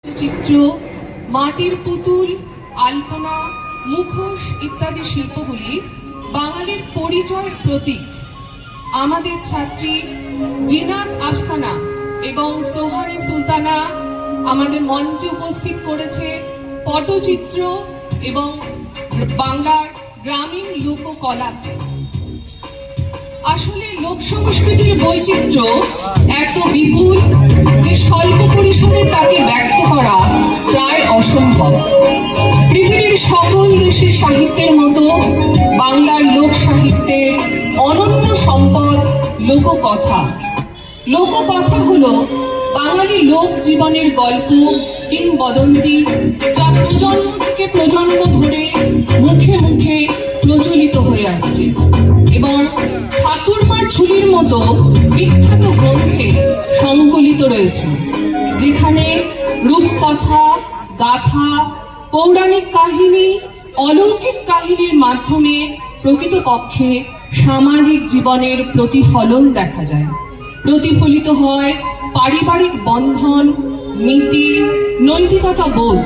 চিত্র, মাটির পুতুল, আলপনা, মুখোশ ইত্যাদি শিল্পগুলি বাঙালির পরিচয়ের প্রতীক। আমাদের ছাত্রী জিনাত আফসানা এবং সোহানি সুলতানা আমাদের মঞ্চে উপস্থিত করেছে পটচিত্র এবং বাংলার গ্রামীণ লোককলা। আসলে লোক সংস্কৃতির বৈচিত্র্য এত বিপুল যে স্বল্প পরিসরে তাকে ব্যক্ত করা প্রায় অসম্ভব। পৃথিবীর সকল দেশের সাহিত্যের মতো বাংলার লোক সাহিত্যের অনন্য সম্পদ লোককথা। লোককথা হলো বাঙালি লোক জীবনের গল্প, কিংবদন্তি, যা প্রজন্ম থেকে প্রজন্ম ধরে মুখে মুখে প্রচলিত হয়ে আসছে এবং ঠাকুরমার ঝুলির মতো বিখ্যাত গ্রন্থে সংকলিত রয়েছে, যেখানে রূপকথা, গাথা, পৌরাণিক কাহিনী, অলৌকিক কাহিনীর মাধ্যমে প্রকৃতপক্ষে সামাজিক জীবনের প্রতিফলন দেখা যায়। প্রতিফলিত হয় পারিবারিক বন্ধন, নীতি, নৈতিকতা বোধ।